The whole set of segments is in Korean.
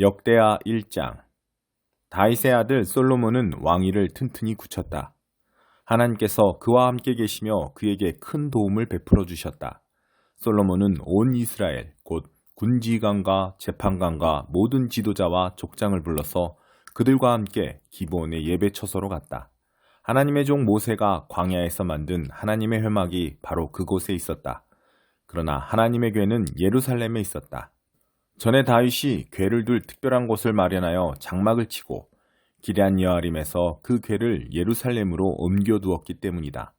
역대하 1장. 다윗의 아들 솔로몬은 왕위를 튼튼히 굳혔다. 하나님께서 그와 함께 계시며 그에게 큰 도움을 베풀어 주셨다. 솔로몬은 온 이스라엘 곧 군지관과 재판관과 모든 지도자와 족장을 불러서 그들과 함께 기브온의 예배 처소로 갔다. 하나님의 종 모세가 광야에서 만든 하나님의 회막이 바로 그곳에 있었다. 그러나 하나님의 궤는 예루살렘에 있었다. 전에 다윗이 궤를 둘 특별한 곳을 마련하여 장막을 치고 기럇 여아림에서 그 궤를 예루살렘으로 옮겨두었기 때문이다.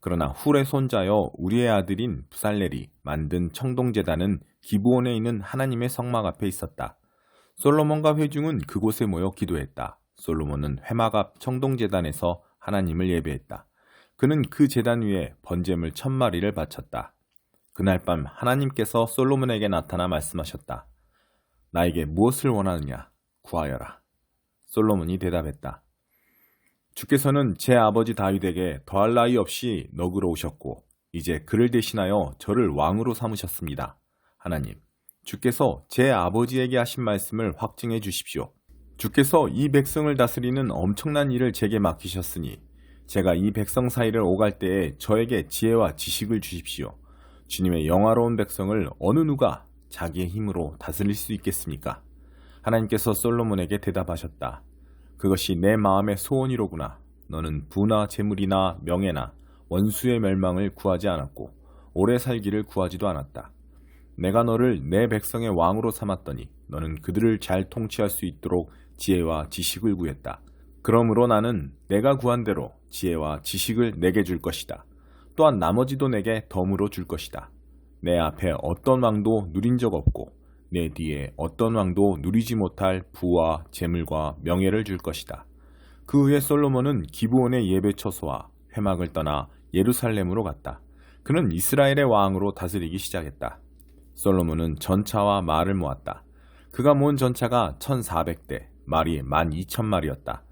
그러나 훌의 손자여 우리의 아들인 부살렐이 만든 청동제단은 기브온에 있는 하나님의 성막 앞에 있었다. 솔로몬과 회중은 그곳에 모여 기도했다. 솔로몬은 회막 앞 청동제단에서 하나님을 예배했다. 그는 그 제단 위에 번제물 1000마리를 바쳤다. 그날 밤 하나님께서 솔로몬에게 나타나 말씀하셨다. 나에게 무엇을 원하느냐? 구하여라. 솔로몬이 대답했다. 주께서는 제 아버지 다윗에게 더할 나위 없이 너그러우셨고 이제 그를 대신하여 저를 왕으로 삼으셨습니다. 하나님, 주께서 제 아버지에게 하신 말씀을 확증해 주십시오. 주께서 이 백성을 다스리는 엄청난 일을 제게 맡기셨으니 제가 이 백성 사이를 오갈 때에 저에게 지혜와 지식을 주십시오. 주님의 영화로운 백성을 어느 누가 자기의 힘으로 다스릴 수 있겠습니까? 하나님께서 솔로몬에게 대답하셨다. 그것이 내 마음의 소원이로구나. 너는 부나 재물이나 명예나 원수의 멸망을 구하지 않았고 오래 살기를 구하지도 않았다. 내가 너를 내 백성의 왕으로 삼았더니 너는 그들을 잘 통치할 수 있도록 지혜와 지식을 구했다. 그러므로 나는 내가 구한 대로 지혜와 지식을 내게 줄 것이다. 또한 나머지도 내게 덤으로 줄 것이다. 내 앞에 어떤 왕도 누린 적 없고 내 뒤에 어떤 왕도 누리지 못할 부와 재물과 명예를 줄 것이다. 그 후에 솔로몬은 기브온의 예배 처소와 회막을 떠나 예루살렘으로 갔다. 그는 이스라엘의 왕으로 다스리기 시작했다. 솔로몬은 전차와 말을 모았다. 그가 모은 전차가 1400대, 말이 12,000마리였다.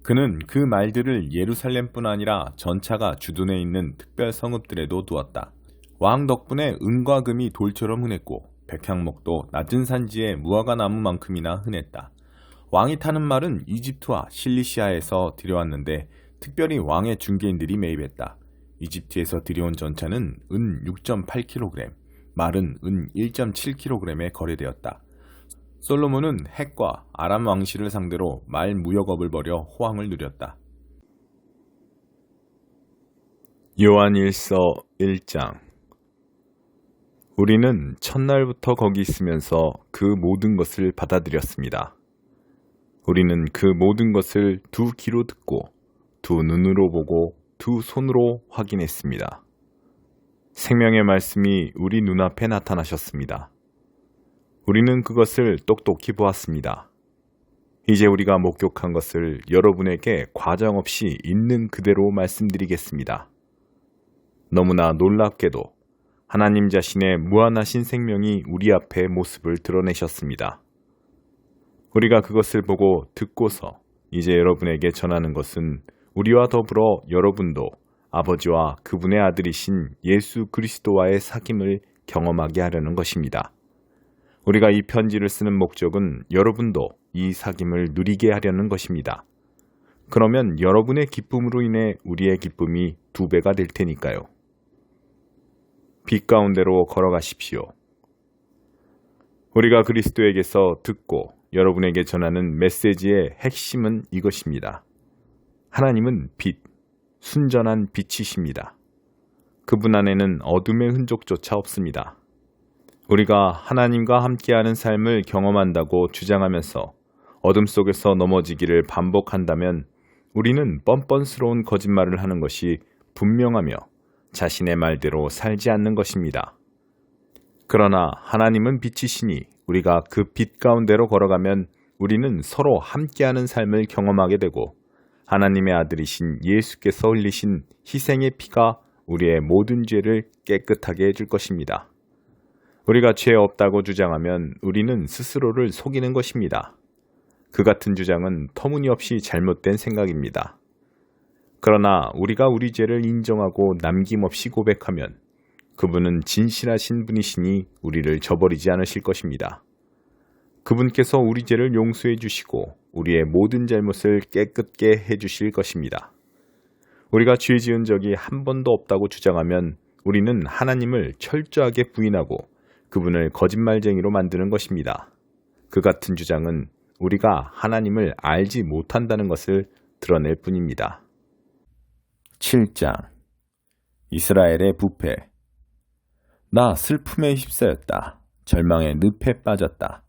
그는 그 말들을 예루살렘뿐 아니라 전차가 주둔해 있는 특별 성읍들에도 두었다. 왕 덕분에 은과 금이 돌처럼 흔했고 백향목도 낮은 산지에 무화과 나무만큼이나 흔했다. 왕이 타는 말은 이집트와 실리시아에서 들여왔는데 특별히 왕의 중개인들이 매입했다. 이집트에서 들여온 전차는 은 6.8kg, 말은 은 1.7kg에 거래되었다. 솔로몬은 헷과 아람 왕실을 상대로 말 무역업을 벌여 호황을 누렸다. 요한일서 1장. 우리는 첫날부터 거기 있으면서 그 모든 것을 받아들였습니다. 우리는 그 모든 것을 두 귀로 듣고 두 눈으로 보고 두 손으로 확인했습니다. 생명의 말씀이 우리 눈앞에 나타나셨습니다. 우리는 그것을 똑똑히 보았습니다. 이제 우리가 목격한 것을 여러분에게 과정 없이 있는 그대로 말씀드리겠습니다. 너무나 놀랍게도 하나님 자신의 무한하신 생명이 우리 앞에 모습을 드러내셨습니다. 우리가 그것을 보고 듣고서 이제 여러분에게 전하는 것은 우리와 더불어 여러분도 아버지와 그분의 아들이신 예수 그리스도와의 사귐을 경험하게 하려는 것입니다. 우리가 이 편지를 쓰는 목적은 여러분도 이 사귐을 누리게 하려는 것입니다. 그러면 여러분의 기쁨으로 인해 우리의 기쁨이 2배가 될 테니까요. 빛 가운데로 걸어가십시오. 우리가 그리스도에게서 듣고 여러분에게 전하는 메시지의 핵심은 이것입니다. 하나님은 빛, 순전한 빛이십니다. 그분 안에는 어둠의 흔적조차 없습니다. 우리가 하나님과 함께하는 삶을 경험한다고 주장하면서 어둠 속에서 넘어지기를 반복한다면 우리는 뻔뻔스러운 거짓말을 하는 것이 분명하며 자신의 말대로 살지 않는 것입니다. 그러나 하나님은 빛이시니 우리가 그 빛 가운데로 걸어가면 우리는 서로 함께하는 삶을 경험하게 되고 하나님의 아들이신 예수께서 흘리신 희생의 피가 우리의 모든 죄를 깨끗하게 해줄 것입니다. 우리가 죄 없다고 주장하면 우리는 스스로를 속이는 것입니다. 그 같은 주장은 터무니없이 잘못된 생각입니다. 그러나 우리가 우리 죄를 인정하고 남김없이 고백하면 그분은 진실하신 분이시니 우리를 저버리지 않으실 것입니다. 그분께서 우리 죄를 용서해 주시고 우리의 모든 잘못을 깨끗게 해 주실 것입니다. 우리가 죄 지은 적이 한 번도 없다고 주장하면 우리는 하나님을 철저하게 부인하고 그분을 거짓말쟁이로 만드는 것입니다. 그 같은 주장은 우리가 하나님을 알지 못한다는 것을 드러낼 뿐입니다. 7장 이스라엘의 부패. 나 슬픔에 휩싸였다. 절망의 늪에 빠졌다.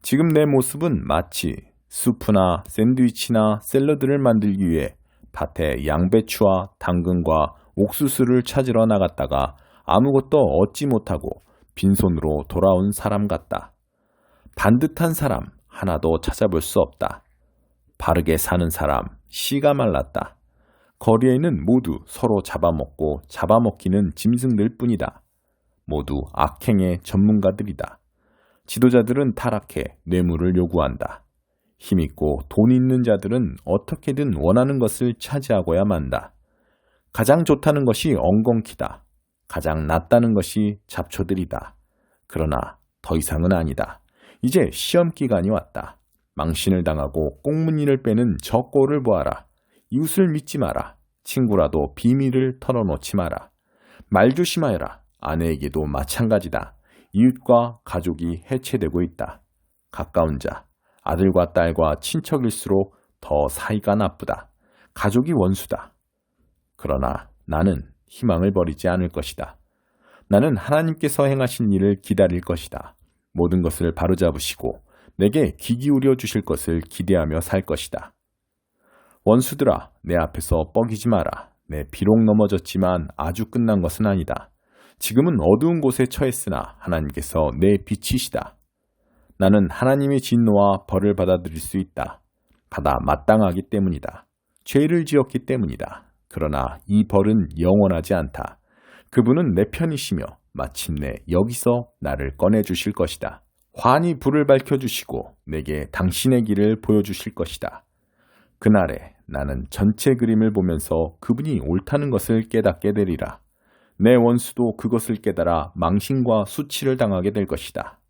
지금 내 모습은 마치 수프나 샌드위치나 샐러드를 만들기 위해 밭에 양배추와 당근과 옥수수를 찾으러 나갔다가 아무것도 얻지 못하고 빈손으로 돌아온 사람 같다. 반듯한 사람 하나도 찾아볼 수 없다. 바르게 사는 사람 씨가 말랐다. 거리에는 모두 서로 잡아먹고 잡아먹히는 짐승들 뿐이다. 모두 악행의 전문가들이다. 지도자들은 타락해 뇌물을 요구한다. 힘있고 돈 있는 자들은 어떻게든 원하는 것을 차지하고야 만다. 가장 좋다는 것이 엉겅퀴다. 가장 낫다는 것이 잡초들이다. 그러나 더 이상은 아니다. 이제 시험 기간이 왔다. 망신을 당하고 꽁무니를 빼는 저 꼴을 보아라. 이웃을 믿지 마라. 친구라도 비밀을 털어놓지 마라. 말 조심하여라. 아내에게도 마찬가지다. 이웃과 가족이 해체되고 있다. 가까운 자, 아들과 딸과 친척일수록 더 사이가 나쁘다. 가족이 원수다. 그러나 나는 희망을 버리지 않을 것이다. 나는 하나님께서 행하신 일을 기다릴 것이다. 모든 것을 바로잡으시고 내게 귀 기울여 주실 것을 기대하며 살 것이다. 원수들아, 내 앞에서 뻐기지 마라. 내 비록 넘어졌지만 아주 끝난 것은 아니다. 지금은 어두운 곳에 처했으나 하나님께서 내 빛이시다. 나는 하나님의 진노와 벌을 받아들일 수 있다. 받아 마땅하기 때문이다. 죄를 지었기 때문이다. 그러나 이 벌은 영원하지 않다. 그분은 내 편이시며 마침내 여기서 나를 꺼내주실 것이다. 환히 불을 밝혀주시고 내게 당신의 길을 보여주실 것이다. 그날에 나는 전체 그림을 보면서 그분이 옳다는 것을 깨닫게 되리라. 내 원수도 그것을 깨달아 망신과 수치를 당하게 될 것이다.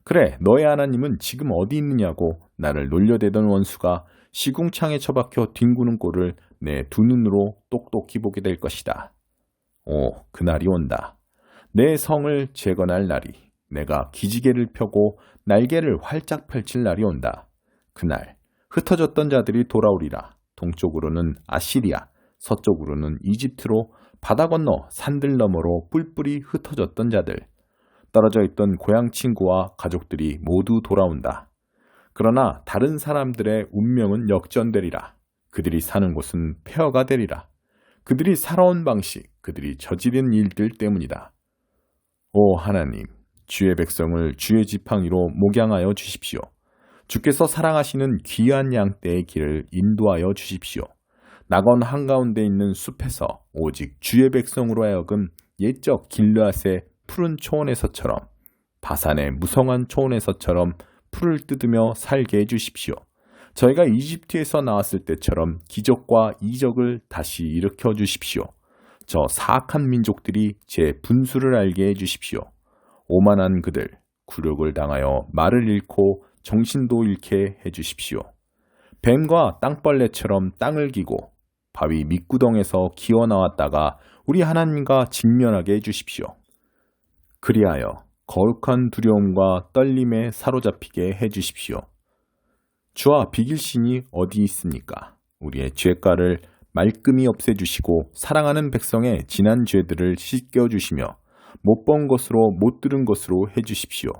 그래, 너의 하나님은 지금 어디 있느냐고 나를 놀려대던 원수가 시궁창에 처박혀 뒹구는 꼴을 내 두 눈으로 똑똑히 보게 될 것이다. 오, 그날이 온다. 내 성을 재건할 날이, 내가 기지개를 펴고 날개를 활짝 펼칠 날이 온다. 그날 흩어졌던 자들이 돌아오리라. 동쪽으로는 아시리아, 서쪽으로는 이집트로 바다 건너 산들 너머로 뿔뿔이 흩어졌던 자들, 떨어져 있던 고향 친구와 가족들이 모두 돌아온다. 그러나 다른 사람들의 운명은 역전되리라. 그들이 사는 곳은 폐허가 되리라. 그들이 살아온 방식, 그들이 저지른 일들 때문이다. 오 하나님, 주의 백성을 주의 지팡이로 목양하여 주십시오. 주께서 사랑하시는 귀한 양떼의 길을 인도하여 주십시오. 낙원 한가운데 있는 숲에서 오직 주의 백성으로 하여금 옛적 길르앗의 푸른 초원에서처럼, 바산의 무성한 초원에서처럼 풀을 뜯으며 살게 해주십시오. 저희가 이집트에서 나왔을 때처럼 기적과 이적을 다시 일으켜 주십시오. 저 사악한 민족들이 제 분수를 알게 해주십시오. 오만한 그들, 굴욕을 당하여 말을 잃고 정신도 잃게 해주십시오. 뱀과 땅벌레처럼 땅을 기고 바위 밑구덩에서 기어나왔다가 우리 하나님과 직면하게 해주십시오. 그리하여 거룩한 두려움과 떨림에 사로잡히게 해주십시오. 주와 비길 신이 어디 있습니까? 우리의 죄가를 말끔히 없애주시고 사랑하는 백성의 지난 죄들을 씻겨주시며 못 본 것으로 못 들은 것으로 해주십시오.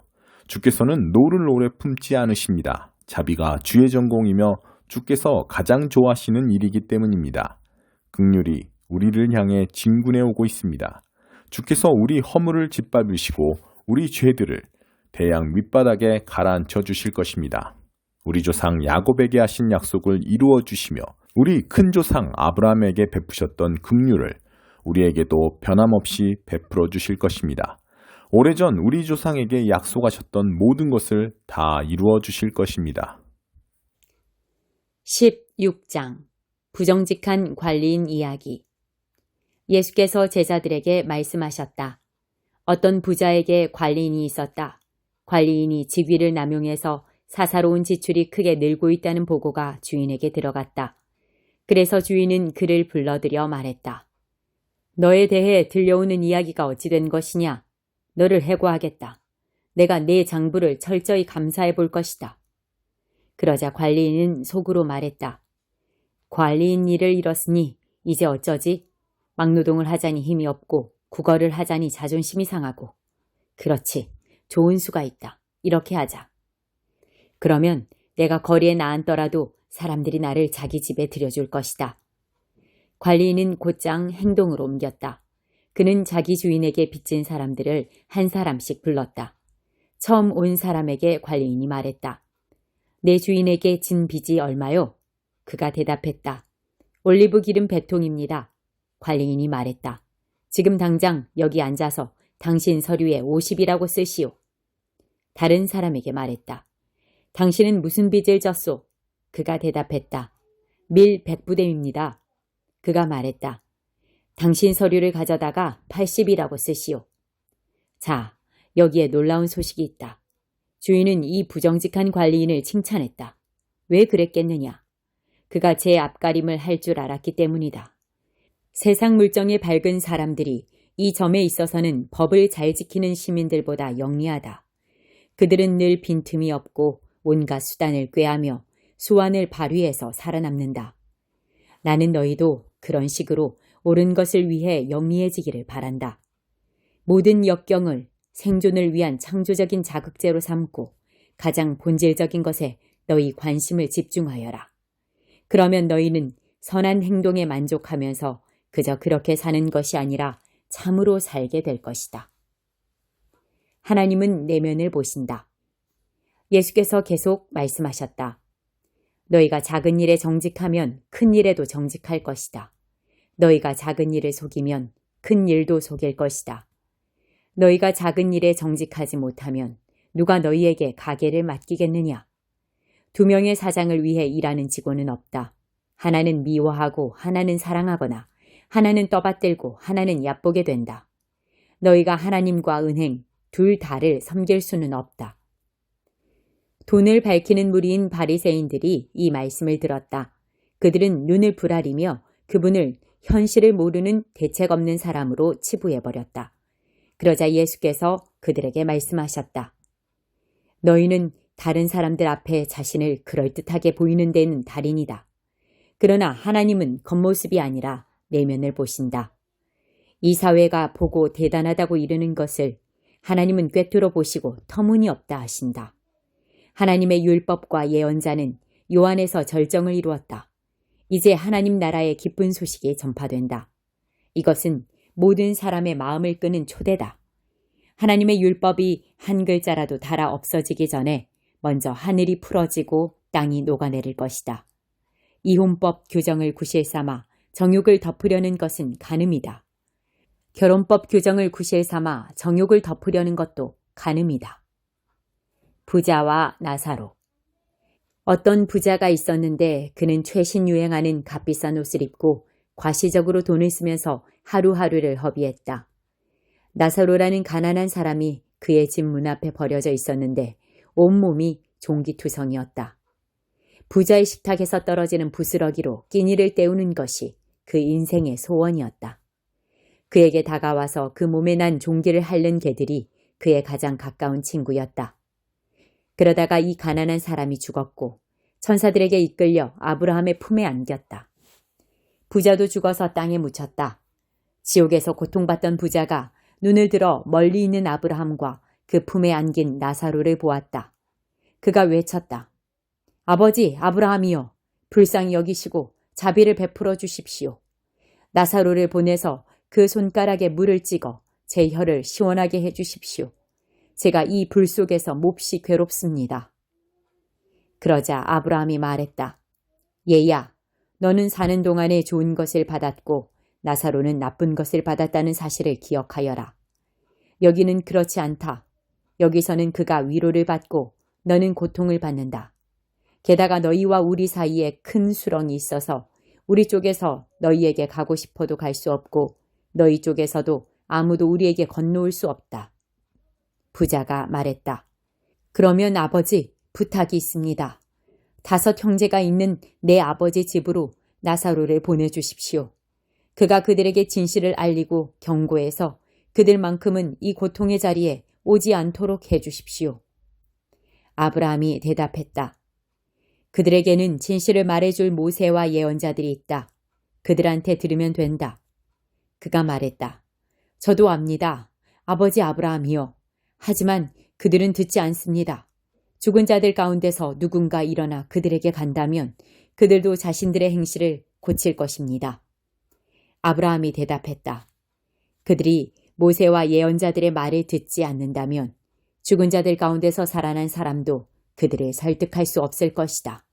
주께서는 노를 오래 품지 않으십니다. 자비가 주의 전공이며 주께서 가장 좋아하시는 일이기 때문입니다. 긍휼이 우리를 향해 진군해 오고 있습니다. 주께서 우리 허물을 짓밟으시고 우리 죄들을 대양 밑바닥에 가라앉혀 주실 것입니다. 우리 조상 야곱에게 하신 약속을 이루어 주시며 우리 큰 조상 아브라함에게 베푸셨던 긍휼을 우리에게도 변함없이 베풀어 주실 것입니다. 오래전 우리 조상에게 약속하셨던 모든 것을 다 이루어 주실 것입니다. 16장 부정직한 관리인 이야기. 예수께서 제자들에게 말씀하셨다. 어떤 부자에게 관리인이 있었다. 관리인이 직위를 남용해서 사사로운 지출이 크게 늘고 있다는 보고가 주인에게 들어갔다. 그래서 주인은 그를 불러들여 말했다. 너에 대해 들려오는 이야기가 어찌 된 것이냐? 너를 해고하겠다. 내가 네 장부를 철저히 감사해 볼 것이다. 그러자 관리인은 속으로 말했다. 관리인 일을 잃었으니 이제 어쩌지? 막노동을 하자니 힘이 없고 국어를 하자니 자존심이 상하고. 그렇지. 좋은 수가 있다. 이렇게 하자. 그러면 내가 거리에 나앉더라도 사람들이 나를 자기 집에 들여줄 것이다. 관리인은 곧장 행동으로 옮겼다. 그는 자기 주인에게 빚진 사람들을 한 사람씩 불렀다. 처음 온 사람에게 관리인이 말했다. 내 주인에게 진 빚이 얼마요? 그가 대답했다. 올리브 기름 100통입니다. 관리인이 말했다. 지금 당장 여기 앉아서 당신 서류에 50이라고 쓰시오. 다른 사람에게 말했다. 당신은 무슨 빚을 졌소? 그가 대답했다. 밀 100부대입니다. 그가 말했다. 당신 서류를 가져다가 80이라고 쓰시오. 자, 여기에 놀라운 소식이 있다. 주인은 이 부정직한 관리인을 칭찬했다. 왜 그랬겠느냐? 그가 제 앞가림을 할 줄 알았기 때문이다. 세상 물정에 밝은 사람들이 이 점에 있어서는 법을 잘 지키는 시민들보다 영리하다. 그들은 늘 빈틈이 없고 온갖 수단을 꾀하며 수완을 발휘해서 살아남는다. 나는 너희도 그런 식으로 옳은 것을 위해 영리해지기를 바란다. 모든 역경을 생존을 위한 창조적인 자극제로 삼고 가장 본질적인 것에 너희 관심을 집중하여라. 그러면 너희는 선한 행동에 만족하면서 그저 그렇게 사는 것이 아니라 참으로 살게 될 것이다. 하나님은 내면을 보신다. 예수께서 계속 말씀하셨다. 너희가 작은 일에 정직하면 큰 일에도 정직할 것이다. 너희가 작은 일을 속이면 큰 일도 속일 것이다. 너희가 작은 일에 정직하지 못하면 누가 너희에게 가게를 맡기겠느냐? 2명의 사장을 위해 일하는 직원은 없다. 하나는 미워하고 하나는 사랑하거나 하나는 떠받들고 하나는 얕보게 된다. 너희가 하나님과 은행 둘 다를 섬길 수는 없다. 돈을 밝히는 무리인 바리새인들이 이 말씀을 들었다. 그들은 눈을 부라리며 그분을 현실을 모르는 대책 없는 사람으로 치부해버렸다. 그러자 예수께서 그들에게 말씀하셨다. 너희는 다른 사람들 앞에 자신을 그럴듯하게 보이는 데는 달인이다. 그러나 하나님은 겉모습이 아니라 내면을 보신다. 이 사회가 보고 대단하다고 이르는 것을 하나님은 꿰뚫어 보시고 터무니없다 하신다. 하나님의 율법과 예언자는 요한에서 절정을 이루었다. 이제 하나님 나라의 기쁜 소식이 전파된다. 이것은 모든 사람의 마음을 끄는 초대다. 하나님의 율법이 한 글자라도 달아 없어지기 전에 먼저 하늘이 풀어지고 땅이 녹아내릴 것이다. 이혼법 규정을 구실 삼아 정욕을 덮으려는 것은 간음이다. 결혼법 규정을 구실 삼아 정욕을 덮으려는 것도 간음이다. 부자와 나사로. 어떤 부자가 있었는데 그는 최신 유행하는 값비싼 옷을 입고 과시적으로 돈을 쓰면서 하루하루를 허비했다. 나사로라는 가난한 사람이 그의 집 문 앞에 버려져 있었는데 온몸이 종기투성이었다. 부자의 식탁에서 떨어지는 부스러기로 끼니를 때우는 것이 그 인생의 소원이었다. 그에게 다가와서 그 몸에 난 종기를 핥는 개들이 그의 가장 가까운 친구였다. 그러다가 이 가난한 사람이 죽었고 천사들에게 이끌려 아브라함의 품에 안겼다. 부자도 죽어서 땅에 묻혔다. 지옥에서 고통받던 부자가 눈을 들어 멀리 있는 아브라함과 그 품에 안긴 나사로를 보았다. 그가 외쳤다. 아버지 아브라함이여, 불쌍히 여기시고 자비를 베풀어 주십시오. 나사로를 보내서 그 손가락에 물을 찍어 제 혀를 시원하게 해 주십시오. 제가 이 불 속에서 몹시 괴롭습니다. 그러자 아브라함이 말했다. 얘야, 너는 사는 동안에 좋은 것을 받았고 나사로는 나쁜 것을 받았다는 사실을 기억하여라. 여기는 그렇지 않다. 여기서는 그가 위로를 받고 너는 고통을 받는다. 게다가 너희와 우리 사이에 큰 수렁이 있어서 우리 쪽에서 너희에게 가고 싶어도 갈 수 없고 너희 쪽에서도 아무도 우리에게 건너올 수 없다. 부자가 말했다. 그러면 아버지, 부탁이 있습니다. 5 형제가 있는 내 아버지 집으로 나사로를 보내주십시오. 그가 그들에게 진실을 알리고 경고해서 그들만큼은 이 고통의 자리에 오지 않도록 해주십시오. 아브라함이 대답했다. 그들에게는 진실을 말해줄 모세와 예언자들이 있다. 그들한테 들으면 된다. 그가 말했다. 저도 압니다. 아버지 아브라함이요. 하지만 그들은 듣지 않습니다. 죽은 자들 가운데서 누군가 일어나 그들에게 간다면 그들도 자신들의 행실을 고칠 것입니다. 아브라함이 대답했다. 그들이 모세와 예언자들의 말을 듣지 않는다면 죽은 자들 가운데서 살아난 사람도 그들을 설득할 수 없을 것이다.